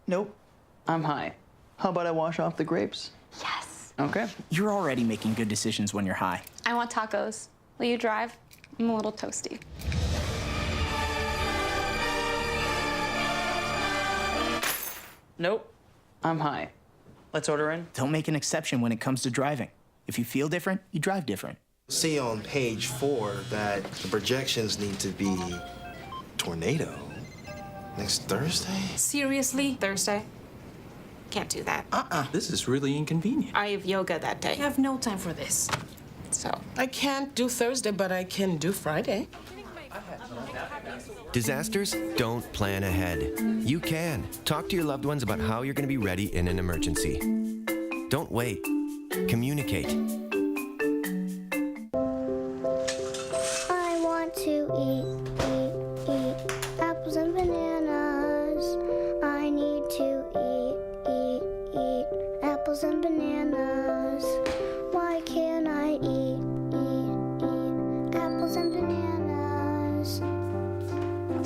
Nope. I'm high. How about I wash off the grapes? Yes. Okay. You're already making good decisions when you're high. I want tacos. Will you drive? I'm a little toasty. Nope. I'm high. Let's order in. Don't make an exception when it comes to driving. If you feel different, you drive different. See on page 4 that the projections need to be tornado next Thursday? Seriously? Thursday? Can't do that. This is really inconvenient. I have yoga that day. I have no time for this. So, I can't do Thursday, but I can do Friday. Disasters don't plan ahead. You can. Talk to your loved ones about how you're going to be ready in an emergency. Don't wait. Communicate. I want to eat apples and bananas. I need to eat apples and bananas. Why can't I eat apples and bananas?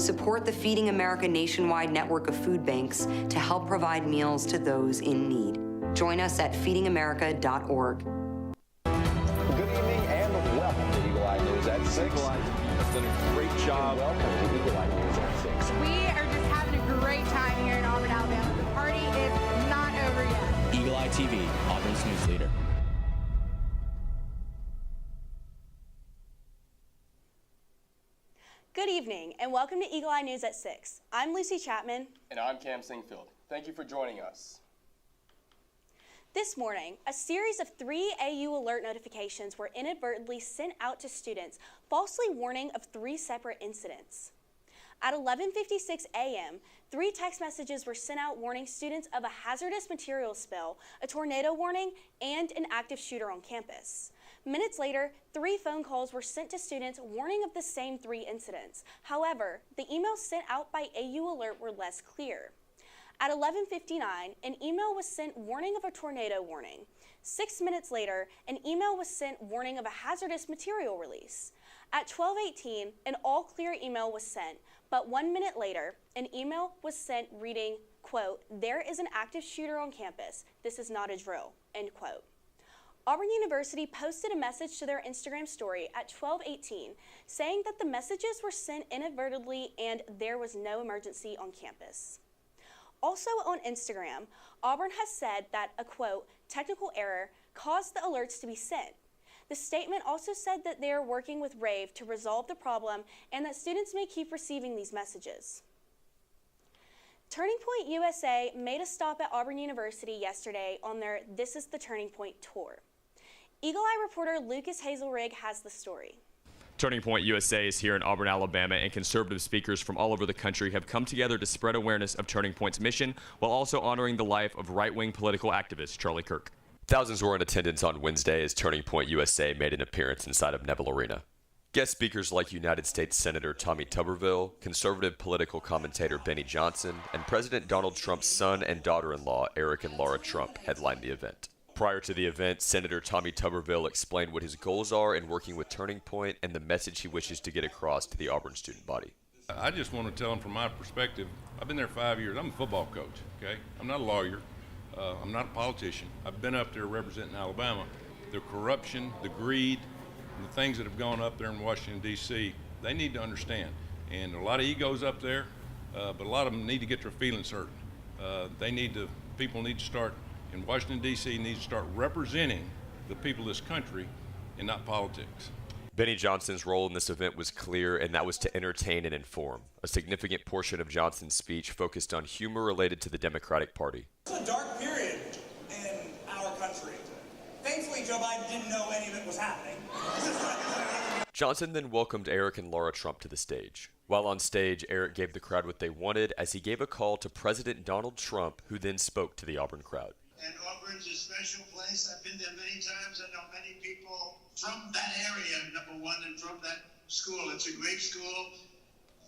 Support the Feeding America nationwide network of food banks to help provide meals to those in need. Join us at feedingamerica.org. Good evening and welcome to Eagle Eye News at 6. That's done a great job. Welcome to Eagle Eye News at 6. We are just having a great time here in Auburn, Alabama. The party is not over yet. Eagle Eye TV, Auburn's news leader. Good evening and welcome to Eagle Eye News at 6. I'm Lucy Chapman. And I'm Cam Singfield. Thank you for joining us. This morning, a series of 3 AU alert notifications were inadvertently sent out to students, falsely warning of 3 separate incidents. At 11:56 a.m., 3 text messages were sent out warning students of a hazardous materials spill, a tornado warning, and an active shooter on campus. Minutes later, 3 phone calls were sent to students warning of the same 3 incidents. However, the emails sent out by AU Alert were less clear. At 11:59, an email was sent warning of a tornado warning. 6 minutes later, an email was sent warning of a hazardous material release. At 12:18, an all-clear email was sent, but 1 minute later, an email was sent reading, quote, "There is an active shooter on campus. This is not a drill," end quote. Auburn University posted a message to their Instagram story at 12:18 saying that the messages were sent inadvertently and there was no emergency on campus. Also on Instagram, Auburn has said that a, quote, "technical error caused the alerts to be sent." The statement also said that they are working with Rave to resolve the problem and that students may keep receiving these messages. Turning Point USA made a stop at Auburn University yesterday on their This is the Turning Point tour. Eagle Eye reporter Lucas Hazelrig has the story. Turning Point USA is here in Auburn, Alabama, and conservative speakers from all over the country have come together to spread awareness of Turning Point's mission while also honoring the life of right-wing political activist Charlie Kirk. Thousands were in attendance on Wednesday as Turning Point USA made an appearance inside of Neville Arena. Guest speakers like United States Senator Tommy Tuberville, conservative political commentator Benny Johnson, and President Donald Trump's son and daughter-in-law Eric and Laura Trump headlined the event. Prior to the event, Senator Tommy Tuberville explained what his goals are in working with Turning Point and the message he wishes to get across to the Auburn student body. I just want to tell them from my perspective, I've been there 5 years. I'm a football coach, okay? I'm not a lawyer. I'm not a politician. I've been up there representing Alabama. The corruption, the greed, and the things that have gone up there in Washington, D.C., they need to understand. And a lot of egos up there, but a lot of them need to get their feelings hurt. People need to start, in Washington, D.C., need to start representing the people of this country and not politics. Benny Johnson's role in this event was clear, and that was to entertain and inform. A significant portion of Johnson's speech focused on humor related to the Democratic Party. It's a dark period in our country. Thankfully, Joe Biden didn't know any of it was happening. Johnson then welcomed Eric and Laura Trump to the stage. While on stage, Eric gave the crowd what they wanted as he gave a call to President Donald Trump, who then spoke to the Auburn crowd. And Auburn's a special place. I've been there many times. I know many people from that area, number one, and from that school. It's a great school.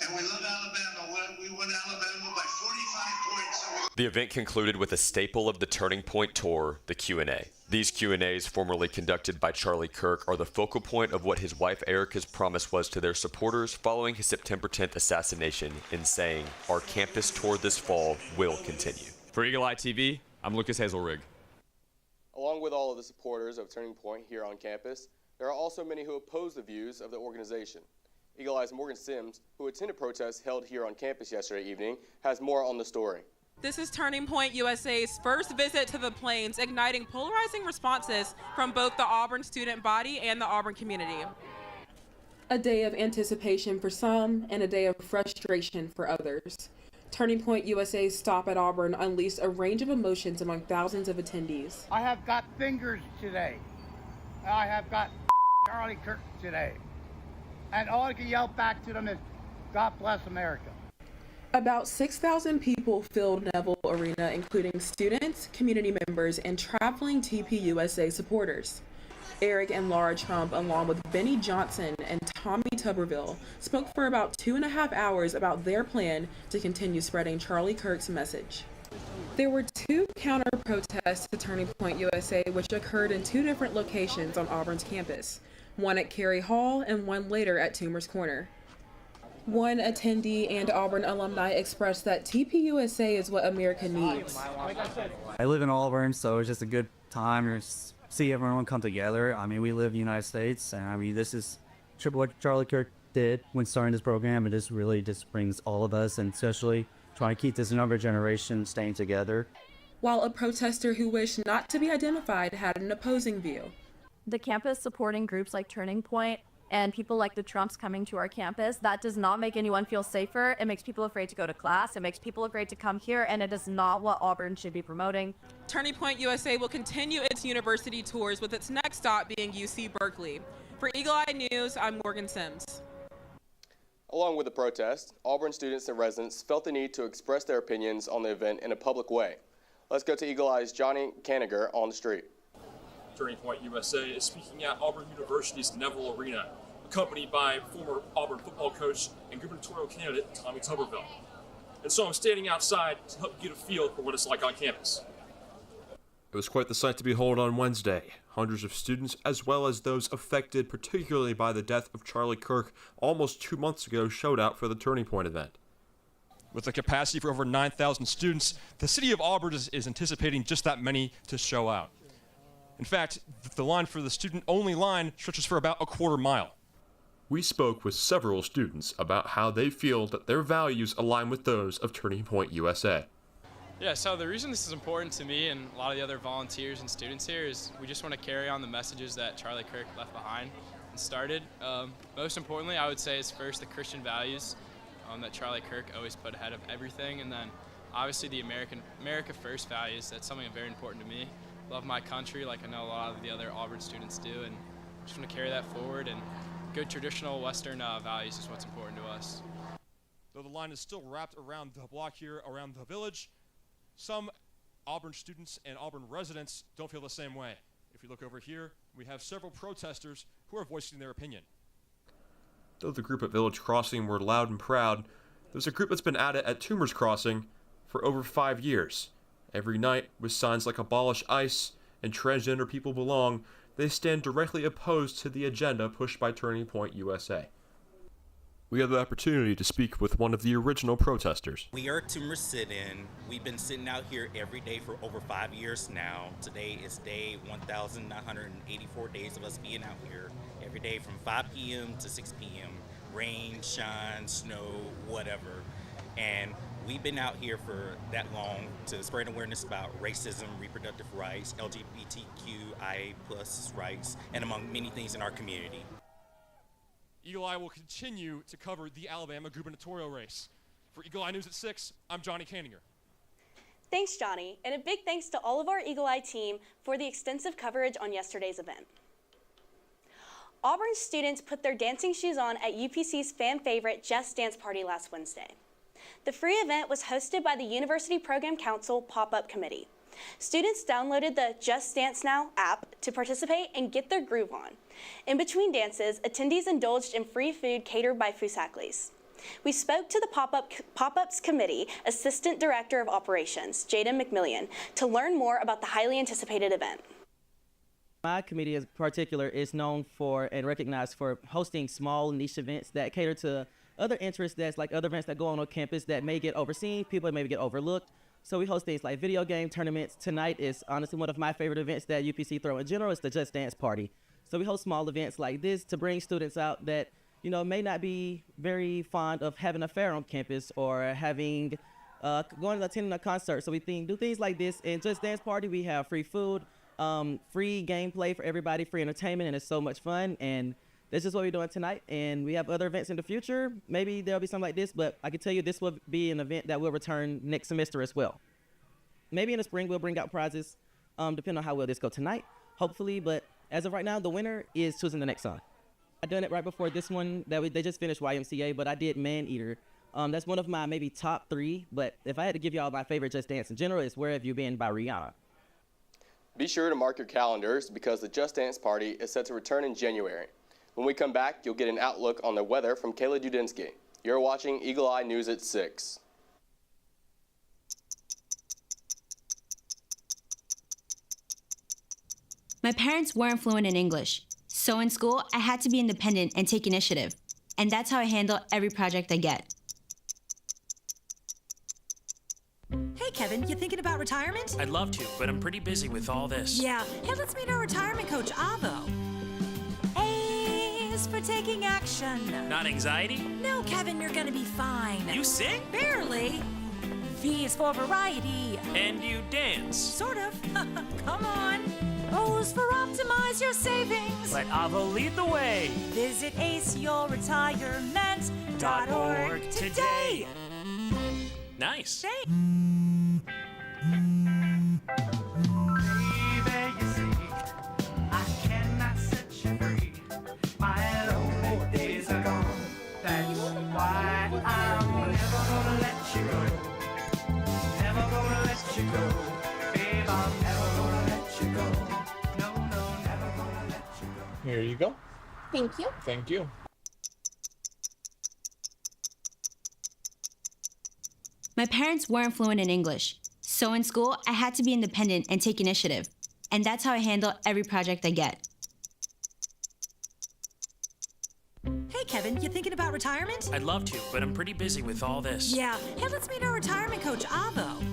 And we love Alabama. We won Alabama by 45 points. The event concluded with a staple of the Turning Point tour, the Q&A. These Q&As, formerly conducted by Charlie Kirk, are the focal point of what his wife Erica's promise was to their supporters following his September 10th assassination in saying, "Our campus tour this fall will continue." For Eagle Eye TV, I'm Lucas Hazelrig. Along with all of the supporters of Turning Point here on campus, there are also many who oppose the views of the organization. Eagle Eye's Morgan Sims, who attended protests held here on campus yesterday evening, has more on the story. This is Turning Point USA's first visit to the Plains, igniting polarizing responses from both the Auburn student body and the Auburn community. A day of anticipation for some and a day of frustration for others. Turning Point USA's stop at Auburn unleashed a range of emotions among thousands of attendees. I have got fingers today. I have got Charlie Kirk today. And all I can yell back to them is, God bless America. About 6,000 people filled Neville Arena, including students, community members, and traveling TPUSA supporters. Eric and Laura Trump, along with Benny Johnson and Tommy Tuberville, spoke for about 2.5 hours about their plan to continue spreading Charlie Kirk's message. There were 2 counter-protests to Turning Point USA, which occurred in 2 different locations on Auburn's campus, one at Cary Hall and one later at Toomer's Corner. One attendee and Auburn alumni expressed that TPUSA is what America needs. I live in Auburn, so it's just a good time to see everyone come together. I mean, we live in the United States, and I mean, this is what Charlie Kirk did when starting this program, and this really just brings all of us, and especially trying to keep this younger generation staying together. While a protester who wished not to be identified had an opposing view. The campus supporting groups like Turning Point and people like the Trumps coming to our campus, that does not make anyone feel safer. It makes people afraid to go to class. It makes people afraid to come here, and it is not what Auburn should be promoting. Turning Point USA will continue its university tours, with its next stop being UC Berkeley. For Eagle Eye News, I'm Morgan Sims. Along with the protest, Auburn students and residents felt the need to express their opinions on the event in a public way. Let's go to Eagle Eye's Johnny Kaniger on the street. Turning Point USA is speaking at Auburn University's Neville Arena, accompanied by former Auburn football coach and gubernatorial candidate Tommy Tuberville. And so I'm standing outside to help get a feel for what it's like on campus. It was quite the sight to behold on Wednesday. Hundreds of students, as well as those affected particularly by the death of Charlie Kirk almost 2 months ago, showed out for the Turning Point event. With a capacity for over 9,000 students, the city of Auburn is anticipating just that many to show out. In fact, the line for the student-only line stretches for about a quarter mile. We spoke with several students about how they feel that their values align with those of Turning Point USA. Yeah, so the reason this is important to me and a lot of the other volunteers and students here is we just want to carry on the messages that Charlie Kirk left behind and started. Most importantly, I would say is first the Christian values that Charlie Kirk always put ahead of everything, and then obviously the America First values. That's something very important to me. Love my country like I know a lot of the other Auburn students do, and just want to carry that forward, and good traditional Western values is what's important to us. Though the line is still wrapped around the block here, around the village, some Auburn students and Auburn residents don't feel the same way. If you look over here, we have several protesters who are voicing their opinion. Though the group at Village Crossing were loud and proud, there's a group that's been at it at Toomer's Crossing for over 5 years. Every night, with signs like Abolish ICE and Transgender People Belong, they stand directly opposed to the agenda pushed by Turning Point USA. We had the opportunity to speak with one of the original protesters. We are Toomer Sit-In. We've been sitting out here every day for over 5 years now. Today is day 1,984 days of us being out here every day from 5 p.m. to 6 p.m. Rain, shine, snow, whatever. And we've been out here for that long to spread awareness about racism, reproductive rights, LGBTQIA+ rights, and among many things in our community. Eagle Eye will continue to cover the Alabama gubernatorial race. For Eagle Eye News at 6, I'm Johnny Kaniger. Thanks, Johnny, and a big thanks to all of our Eagle Eye team for the extensive coverage on yesterday's event. Auburn students put their dancing shoes on at UPC's fan favorite Just Dance Party last Wednesday. The free event was hosted by the University Program Council Pop-Up Committee. Students downloaded the Just Dance Now app to participate and get their groove on. In between dances, attendees indulged in free food catered by Fusaklis. We spoke to the Pop-Ups Committee Assistant Director of Operations, Jaden McMillian, to learn more about the highly anticipated event. My committee in particular is known for and recognized for hosting small niche events that cater to other interests, that's like other events that go on campus that may get overseen, people that maybe get overlooked. So we host things like video game tournaments. Tonight is honestly one of my favorite events that UPC throw in general. It's the Just Dance Party. So we host small events like this to bring students out that, you know, may not be very fond of having a fair on campus or having attending a concert. So we do things like this. And Just Dance Party, we have free food, free gameplay for everybody, free entertainment, and it's so much fun. And this is what we're doing tonight. And we have other events in the future. Maybe there'll be something like this, but I can tell you this will be an event that will return next semester as well. Maybe in the spring we'll bring out prizes, depending on how well this go tonight, hopefully. But as of right now, the winner is choosing the next song. I done it right before this one they just finished YMCA, but I did Man Eater. That's one of my maybe top 3, but if I had to give y'all my favorite Just Dance in general, it's Where Have You Been by Rihanna. Be sure to mark your calendars because the Just Dance Party is set to return in January. When we come back, you'll get an outlook on the weather from Kayla Dudinsky. You're watching Eagle Eye News at 6. My parents weren't fluent in English, so in school, I had to be independent and take initiative. And that's how I handle every project I get. Hey, Kevin, you thinking about retirement? I'd love to, but I'm pretty busy with all this. Yeah. Hey, let's meet our retirement coach, Avo. A is for taking action. Not anxiety? No, Kevin, you're gonna be fine. You sing? Barely. V is for variety. And you dance? Sort of. Come on. O is for optimize your savings. Let Avo lead the way. Visit aceyourretirement.org today. Nice. Here you go. Thank you. Thank you. My parents weren't fluent in English, so in school, I had to be independent and take initiative. And that's how I handle every project I get. Hey, Kevin, you thinking about retirement? I'd love to, but I'm pretty busy with all this. Yeah. Hey, let's meet our retirement coach, Avo.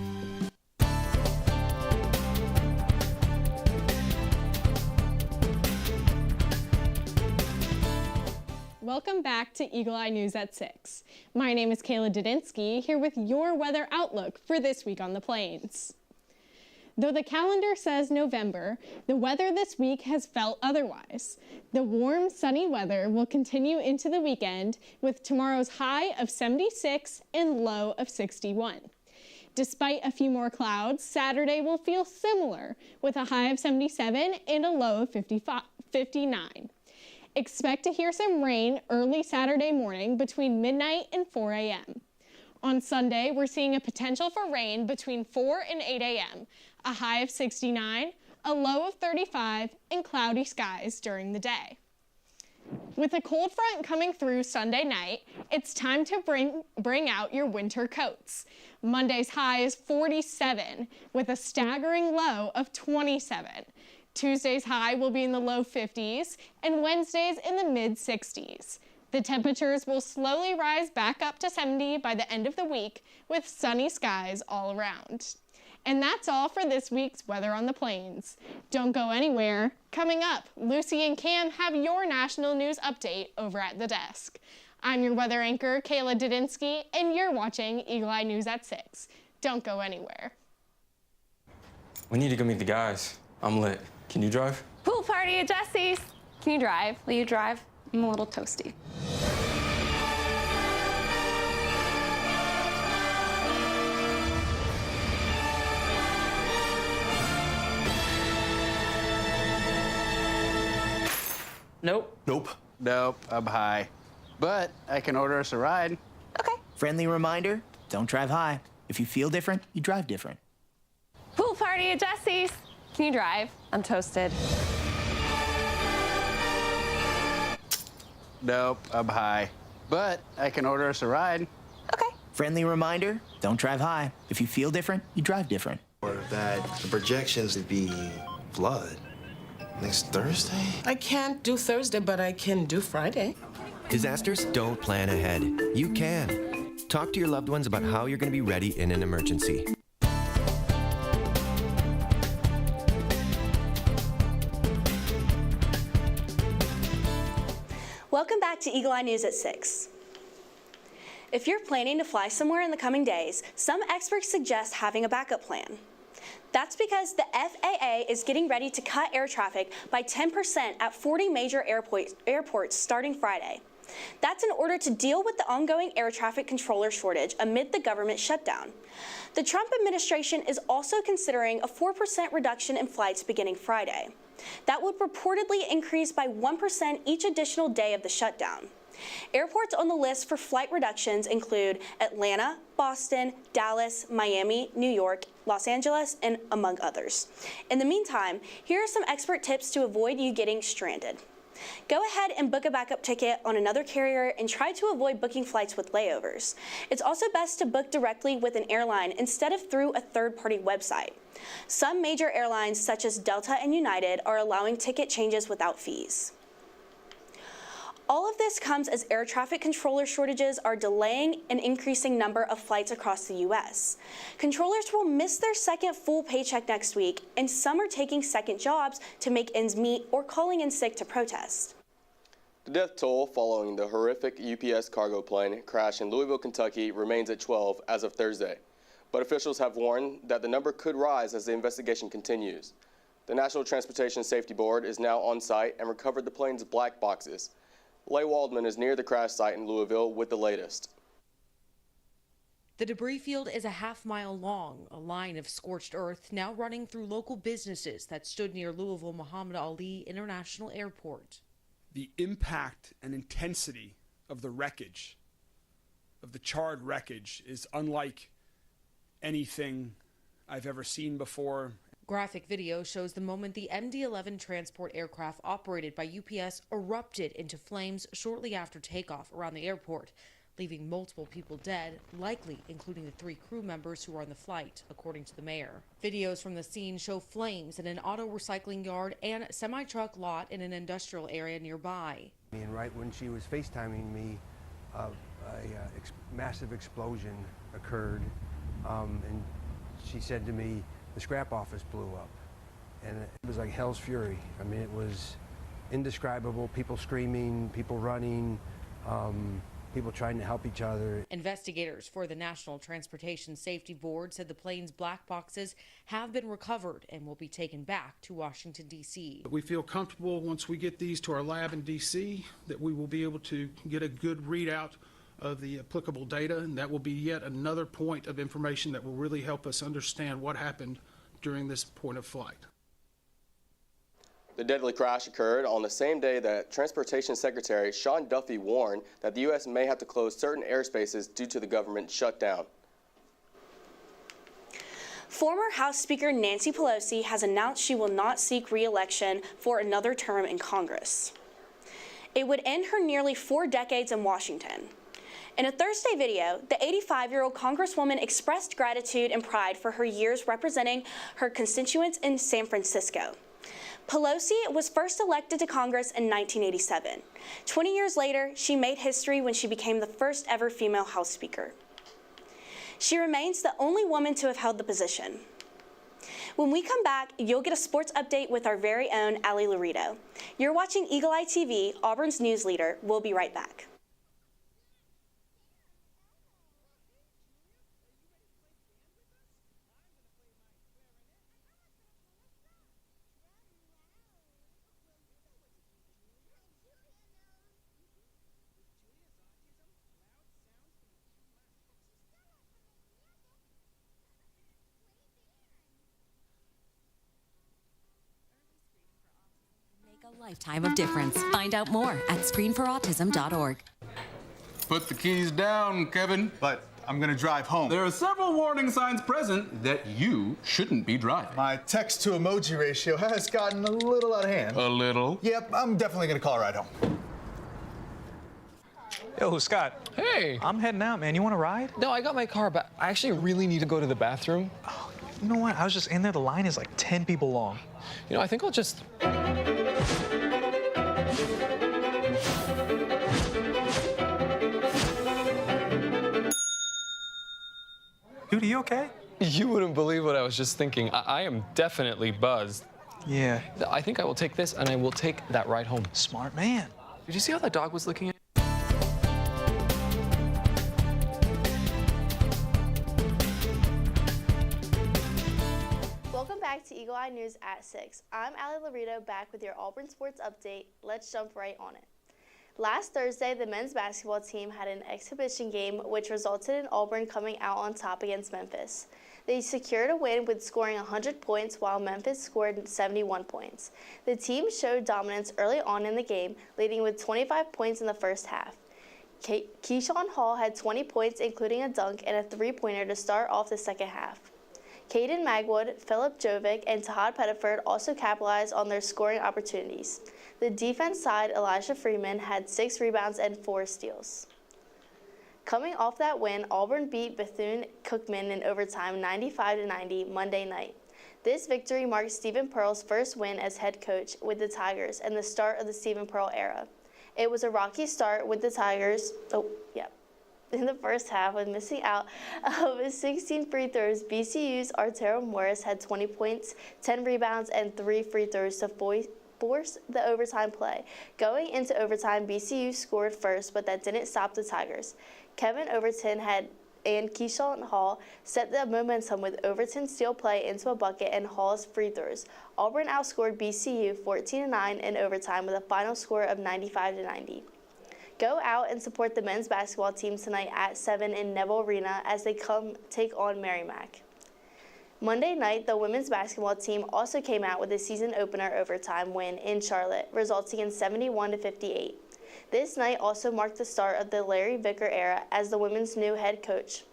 Welcome back to Eagle Eye News at 6. My name is Kayla Dudinsky, here with your weather outlook for this week on the Plains. Though the calendar says November, the weather this week has felt otherwise. The warm, sunny weather will continue into the weekend with tomorrow's high of 76 and low of 61. Despite a few more clouds, Saturday will feel similar with a high of 77 and a low of 59. Expect to hear some rain early Saturday morning between midnight and 4 a.m. On Sunday, we're seeing a potential for rain between 4 and 8 a.m., a high of 69, a low of 35, and cloudy skies during the day. With a cold front coming through Sunday night, it's time to bring out your winter coats. Monday's high is 47, with a staggering low of 27. Tuesday's high will be in the low 50s, and Wednesday's in the mid-60s. The temperatures will slowly rise back up to 70 by the end of the week, with sunny skies all around. And that's all for this week's Weather on the Plains. Don't go anywhere. Coming up, Lucy and Cam have your national news update over at the desk. I'm your weather anchor, Kayla Dudinsky, and you're watching Eagle Eye News at 6. Don't go anywhere. We need to go meet the guys. I'm lit. Can you drive? Pool party at Jesse's. Can you drive? Will you drive? I'm a little toasty. Nope. Nope. Nope, I'm high. But I can order us a ride. Friendly reminder, don't drive high. If you feel different, you drive different. Pool party at Jesse's. Can you drive? I'm toasted. Nope, I'm high. But I can order us a ride. Friendly reminder, don't drive high. If you feel different, you drive different. Or that the projections would be flood next Thursday? I can't do Thursday, but I can do Friday. Disasters don't plan ahead. You can. Talk to your loved ones about how you're going to be ready in an emergency. Welcome back to Eagle Eye News at 6. If you're planning to fly somewhere in the coming days, some experts suggest having a backup plan. That's because the FAA is getting ready to cut air traffic by 10% at 40 major airports starting Friday. That's in order to deal with the ongoing air traffic controller shortage amid the government shutdown. The Trump administration is also considering a 4% reduction in flights beginning Friday. That would reportedly increase by 1% each additional day of the shutdown. Airports on the list for flight reductions include Atlanta, Boston, Dallas, Miami, New York, Los Angeles, and among others. In the meantime, here are some expert tips to avoid you getting stranded. Go ahead and book a backup ticket on another carrier and try to avoid booking flights with layovers. It's also best to book directly with an airline instead of through a third-party website. Some major airlines such as Delta and United are allowing ticket changes without fees. All of this comes as air traffic controller shortages are delaying an increasing number of flights across the U.S. Controllers will miss their second full paycheck next week, and some are taking second jobs to make ends meet or calling in sick to protest. The death toll following the horrific UPS cargo plane crash in Louisville, Kentucky remains at 12 as of Thursday. But officials have warned that the number could rise as the investigation continues. The National Transportation Safety Board is now on site and recovered the plane's black boxes. Leigh Waldman is near the crash site in Louisville with the latest. The debris field is a half-mile long, a line of scorched earth now running through local businesses that stood near Louisville Muhammad Ali International Airport. The impact and intensity of the wreckage, of the charred wreckage, is unlike anything I've ever seen before. Graphic video shows the moment the MD-11 transport aircraft operated by UPS erupted into flames shortly after takeoff around the airport, leaving multiple people dead, likely including the 3 crew members who were on the flight, according to the mayor. Videos from the scene show flames in an auto recycling yard and semi-truck lot in an industrial area nearby. And right when she was FaceTiming me, a massive explosion occurred, and she said to me, the scrap office blew up, and it was like hell's fury. I mean, it was indescribable. People screaming, people running, people trying to help each other. Investigators for the National Transportation Safety Board said the plane's black boxes have been recovered and will be taken back to Washington, D.C. We feel comfortable once we get these to our lab in D.C. that we will be able to get a good readout of the applicable data, and that will be yet another point of information that will really help us understand what happened during this point of flight. The deadly crash occurred on the same day that Transportation Secretary Sean Duffy warned that the U.S. may have to close certain airspaces due to the government shutdown. Former House Speaker Nancy Pelosi has announced she will not seek re-election for another term in Congress. It would end her nearly 4 decades in Washington. In a Thursday video, the 85-year-old Congresswoman expressed gratitude and pride for her years representing her constituents in San Francisco. Pelosi was first elected to Congress in 1987. 20 years later, she made history when she became the first ever female House Speaker. She remains the only woman to have held the position. When we come back, you'll get a sports update with our very own Allie Laredo. You're watching Eagle Eye TV, Auburn's news leader. We'll be right back. A lifetime of difference. Find out more at screenforautism.org. Put the keys down, Kevin. But I'm gonna drive home. There are several warning signs present that you shouldn't be driving. My text to emoji ratio has gotten a little out of hand. A little? Yep, I'm definitely gonna call a ride home. Yo, Scott. Hey. I'm heading out, man. You want to ride? No, I got my car, but I actually really need to go to the bathroom. Oh, you know what? I was just in there. The line is like 10 people long. You know, I think I'll just... Dude, are you okay? You wouldn't believe what I was just thinking. I am definitely buzzed. Yeah. I think I will take this, and I will take that ride home. Smart man. Did you see how that dog was looking at? Welcome back to Eagle Eye News at 6. I'm Allie Laredo back with your Auburn Sports Update. Let's jump right on it. Last Thursday, the men's basketball team had an exhibition game which resulted in Auburn coming out on top against Memphis. They secured a win with scoring 100 points while Memphis scored 71 points. The team showed dominance early on in the game, leading with 25 points in the first half. Keyshawn Hall had 20 points, including a dunk and a three-pointer to start off the second half. Caden Magwood, Philip Jovic, and Tahad Pettiford also capitalized on their scoring opportunities. The defense side, Elijah Freeman, had 6 rebounds and 4 steals. Coming off that win, Auburn beat Bethune-Cookman in overtime 95-90 Monday night. This victory marked Stephen Pearl's first win as head coach with the Tigers and the start of the Stephen Pearl era. It was a rocky start with the Tigers. In the first half, with missing out of 16 free throws, BCU's Arturo Morris had 20 points, 10 rebounds, and 3 free throws to force the overtime play. Going into overtime, BCU scored first, but that didn't stop the Tigers. Kevin Overton and Keyshawn Hall set the momentum with Overton's steal play into a bucket and Hall's free throws. Auburn outscored BCU 14-9 in overtime with a final score of 95-90. Go out and support the men's basketball team tonight at 7 in Neville Arena as they come take on Merrimack. Monday night, the women's basketball team also came out with a season opener overtime win in Charlotte, resulting in 71-58. This night also marked the start of the Larry Vicker era as the women's new head coach.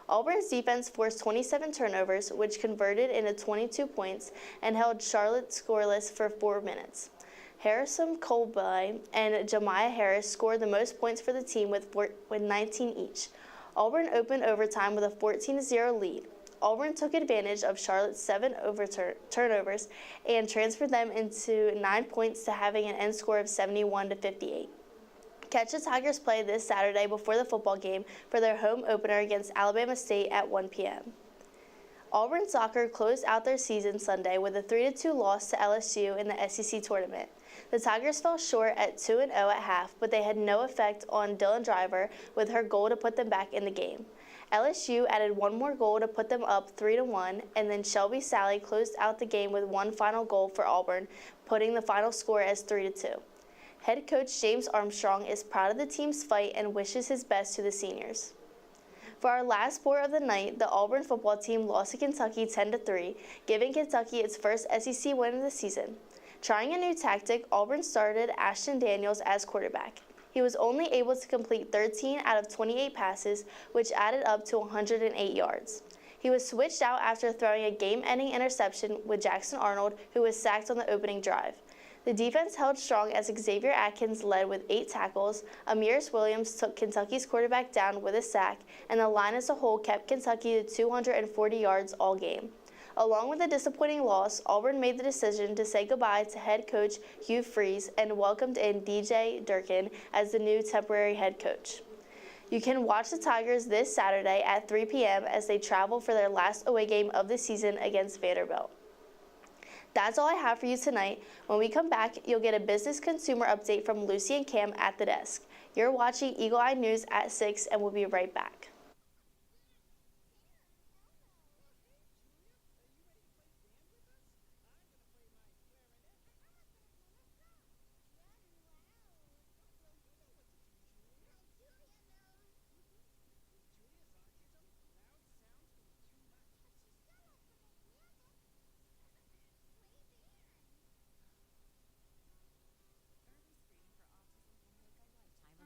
Auburn's defense forced 27 turnovers, which converted into 22 points and held Charlotte scoreless for 4 minutes. Harrison Colby and Jemiah Harris scored the most points for the team with 19 each. Auburn opened overtime with a 14-0 lead. Auburn took advantage of Charlotte's 7 turnovers and transferred them into 9 points to having an end score of 71-58. Catch the Tigers play this Saturday before the football game for their home opener against Alabama State at 1 p.m. Auburn soccer closed out their season Sunday with a 3-2 loss to LSU in the SEC tournament. The Tigers fell short at 2-0 at half, but they had no effect on Dylan Driver with her goal to put them back in the game. LSU added one more goal to put them up 3-1, and then Shelby Sally closed out the game with one final goal for Auburn, putting the final score as 3-2. Head coach James Armstrong is proud of the team's fight and wishes his best to the seniors. For our last sport of the night, the Auburn football team lost to Kentucky 10-3, giving Kentucky its first SEC win of the season. Trying a new tactic, Auburn started Ashton Daniels as quarterback. He was only able to complete 13 out of 28 passes, which added up to 108 yards. He was switched out after throwing a game-ending interception with Jackson Arnold, who was sacked on the opening drive. The defense held strong as Xavier Atkins led with 8 tackles, Amiris Williams took Kentucky's quarterback down with a sack, and the line as a whole kept Kentucky to 240 yards all game. Along with a disappointing loss, Auburn made the decision to say goodbye to head coach Hugh Freeze and welcomed in DJ Durkin as the new temporary head coach. You can watch the Tigers this Saturday at 3 p.m. as they travel for their last away game of the season against Vanderbilt. That's all I have for you tonight. When we come back, you'll get a business consumer update from Lucy and Cam at the desk. You're watching Eagle Eye News at 6, and we'll be right back.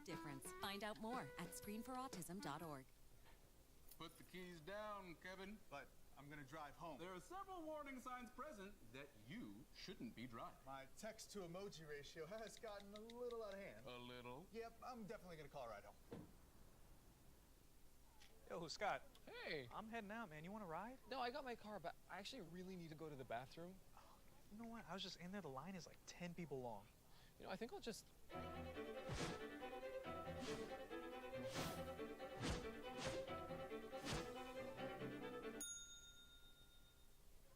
Difference. Find out more at screenforautism.org. Put the keys down, Kevin. But I'm gonna drive home. There are several warning signs present that you shouldn't be driving. My text-to-emoji ratio has gotten a little out of hand. A little? Yep, I'm definitely gonna call a ride home. Yo, Scott. Hey. I'm heading out, man. You want to ride? No, I got my car back. I actually really need to go to the bathroom. You know what? I was just in there. The line is like 10 people long. You know, I think I'll just...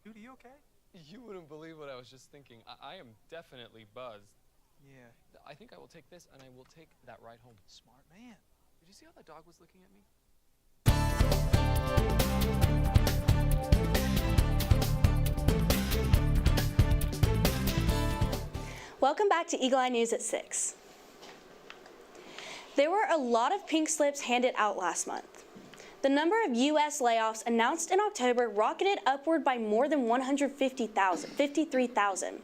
Dude, are you okay? You wouldn't believe what I was just thinking. I am definitely buzzed. Yeah. I think I will take this, and I will take that ride home. Smart man. Did you see how that dog was looking at me? Welcome back to Eagle Eye News at 6. There were a lot of pink slips handed out last month. The number of U.S. layoffs announced in October rocketed upward by more than 53,000.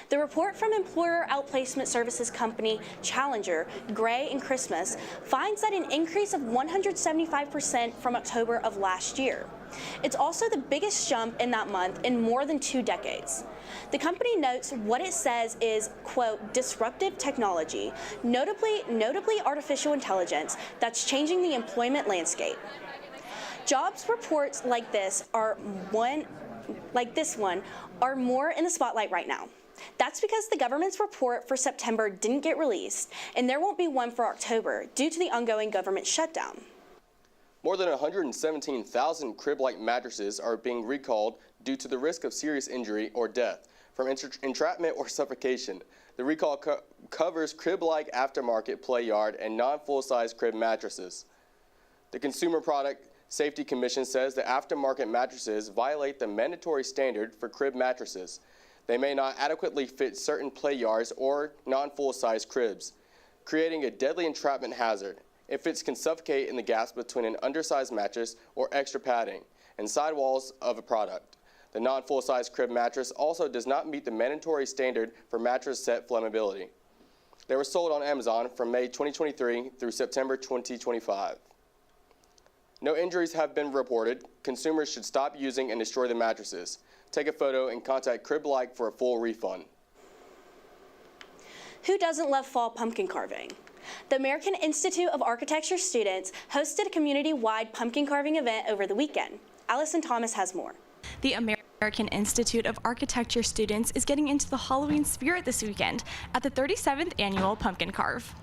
The report from employer outplacement services company Challenger, Gray and Christmas finds that an increase of 175% from October of last year. It's also the biggest jump in that month in more than 2 decades. The company notes what it says is, quote, disruptive technology, notably artificial intelligence, that's changing the employment landscape. Jobs reports like this one are more in the spotlight right now. That's because the government's report for September didn't get released, and there won't be one for October due to the ongoing government shutdown. More than 117,000 crib-like mattresses are being recalled due to the risk of serious injury or death from entrapment or suffocation. The recall covers crib-like aftermarket play yard and non-full-size crib mattresses. The Consumer Product Safety Commission says the aftermarket mattresses violate the mandatory standard for crib mattresses. They may not adequately fit certain play yards or non-full-size cribs, creating a deadly entrapment hazard. If fits can suffocate in the gaps between an undersized mattress or extra padding and sidewalls of a product. The non-full-size crib mattress also does not meet the mandatory standard for mattress set flammability. They were sold on Amazon from May 2023 through September 2025. No injuries have been reported. Consumers should stop using and destroy the mattresses. Take a photo and contact Crib-Like for a full refund. Who doesn't love fall pumpkin carving? The American Institute of Architecture students hosted a community-wide pumpkin carving event over the weekend. Allison Thomas has more. The American Institute of Architecture students is getting into the Halloween spirit this weekend at the 37th Annual Pumpkin Carve.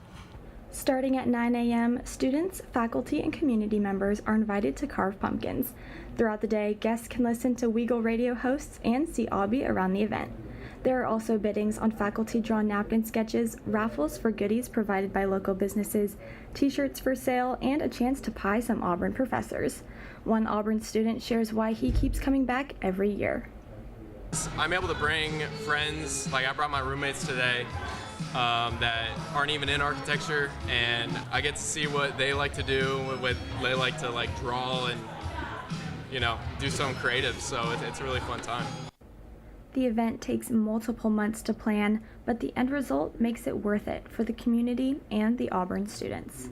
Starting at 9 a.m., students, faculty, and community members are invited to carve pumpkins. Throughout the day, guests can listen to Weagle radio hosts and see Obby around the event. There are also biddings on faculty-drawn napkin sketches, raffles for goodies provided by local businesses, t-shirts for sale, and a chance to pie some Auburn professors. One Auburn student shares why he keeps coming back every year. I'm able to bring friends, like I brought my roommates today, that aren't even in architecture, and I get to see what they like to do, what they like to draw and, do something creative, so it's a really fun time. The event takes multiple months to plan, but the end result makes it worth it for the community and the Auburn students.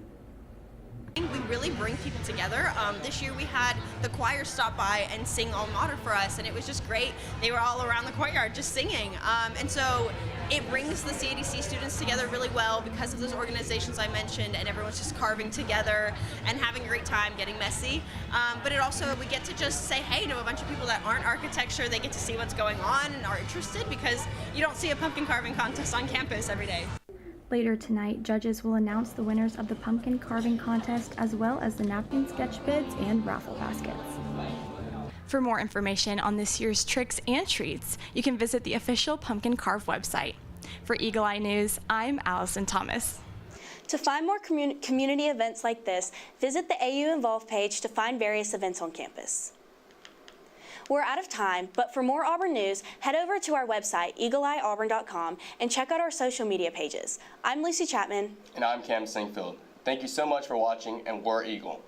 We really bring people together. This year we had the choir stop by and sing Alma Mater for us, and it was just great. They were all around the courtyard just singing. And so it brings the CADC students together really well because of those organizations I mentioned, and everyone's just carving together and having a great time, getting messy. But it also, we get to just say hey to a bunch of people that aren't architecture. They get to see what's going on and are interested, because you don't see a pumpkin carving contest on campus every day. Later tonight, judges will announce the winners of the pumpkin carving contest, as well as the napkin sketch bids and raffle baskets. For more information on this year's tricks and treats, you can visit the official Pumpkin Carve website. For Eagle Eye News, I'm Allison Thomas. To find more community events like this, visit the AU Involve page to find various events on campus. We're out of time, but for more Auburn news, head over to our website, eagleeyeauburn.com, and check out our social media pages. I'm Lucy Chapman. And I'm Cam Singfield. Thank you so much for watching, and we're Eagle.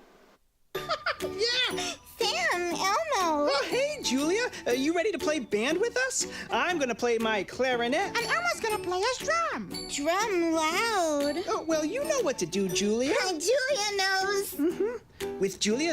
Yeah! Sam, Elmo! Oh, hey, Julia. You ready to play band with us? I'm gonna play my clarinet. And Elmo's gonna play his drum. Drum loud. Oh, well, you know what to do, Julia. Julia knows. With Julia's